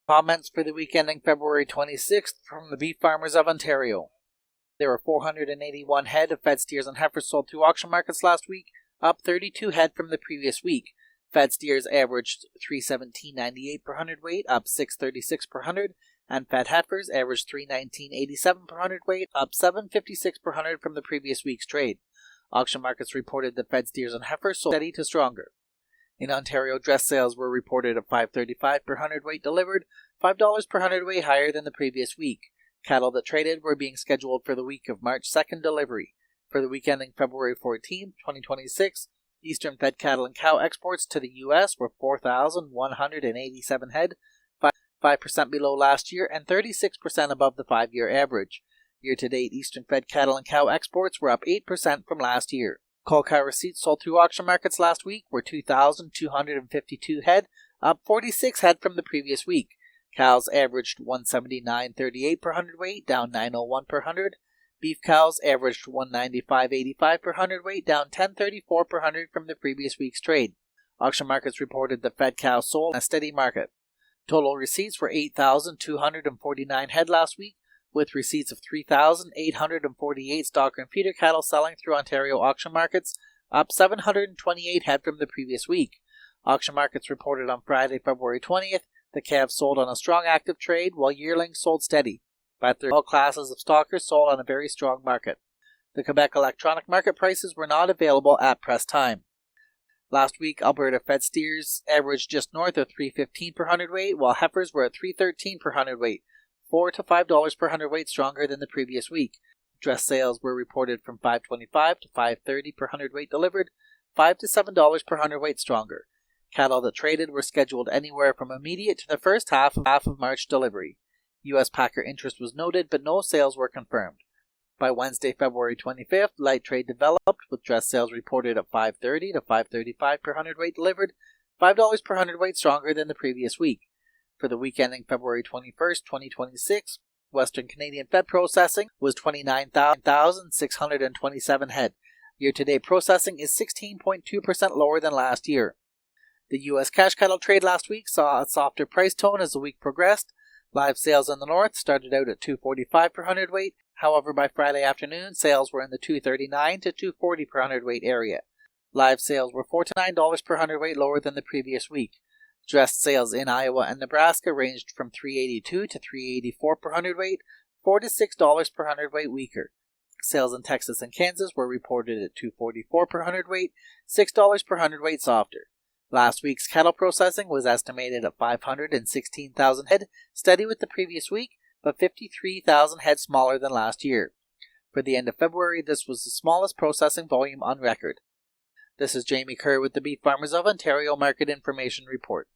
Comments for the week ending February 26th from the beef farmers of Ontario. There were 481 head of fed steers and heifers sold through auction markets last week, up 32 head from the previous week. Fed steers averaged $317.98 per hundredweight, up $6.36 per hundred, and fed heifers averaged $319.87 per hundredweight, up $7.56 per hundred from the previous week's trade. Auction markets reported that fed steers and heifers sold steady to stronger. In Ontario, dress sales were reported at $5.35 per hundredweight delivered, $5 per hundredweight higher than the previous week. Cattle that traded were being scheduled for the week of March 2nd delivery. For the week ending February 14, 2026, Eastern fed cattle and cow exports to the U.S. were 4,187 head, 5% below last year and 36% above the 5-year average. Year-to-date, Eastern fed cattle and cow exports were up 8% from last year. Cull cow receipts sold through auction markets last week were 2,252 head, up 46 head from the previous week. Cows averaged $179.38 per hundredweight, down $9.01 per hundred. Beef cows averaged $195.85 per hundredweight, down $10.34 per hundred from the previous week's trade. Auction markets reported that fed cows sold in a steady market. Total receipts were 8,249 head last week, with receipts of 3,848 stocker and feeder cattle selling through Ontario auction markets, up 728 head from the previous week. Auction markets reported on Friday, February 20th, the calves sold on a strong active trade, while yearlings sold steady. But all classes of stockers sold on a very strong market. The Quebec electronic market prices were not available at press time. Last week, Alberta fed steers averaged just north of $3.15 per hundredweight, while heifers were at $3.13 per hundredweight, $4 to $5 per hundredweight stronger than the previous week. Dress sales were reported from $5.25 to $5.30 per hundredweight delivered, $5 to $7 per hundredweight stronger. Cattle that traded were scheduled anywhere from immediate to the first half of March delivery. U.S. packer interest was noted, but no sales were confirmed. By Wednesday, February 25th, light trade developed, with dress sales reported at $5.30 to $5.35 per hundredweight delivered, $5 per hundredweight stronger than the previous week. For the week ending February 21st, 2026, Western Canadian fed processing was 29,627 head. Year-to-date processing is 16.2% lower than last year. The U.S. cash cattle trade last week saw a softer price tone as the week progressed. Live sales in the north started out at $2.45 per hundredweight. However, by Friday afternoon, sales were in the $2.39 to $2.40 per hundredweight area. Live sales were $4 to $9 per hundredweight lower than the previous week. Dressed sales in Iowa and Nebraska ranged from $3.82 to $3.84 per hundredweight, $4 to $6 per hundredweight weaker. Sales in Texas and Kansas were reported at $2.44 per hundredweight, $6 per hundredweight softer. Last week's cattle processing was estimated at 516,000 head, steady with the previous week, but 53,000 head smaller than last year. For the end of February, this was the smallest processing volume on record. This is Jamie Kerr with the Beef Farmers of Ontario Market Information Report.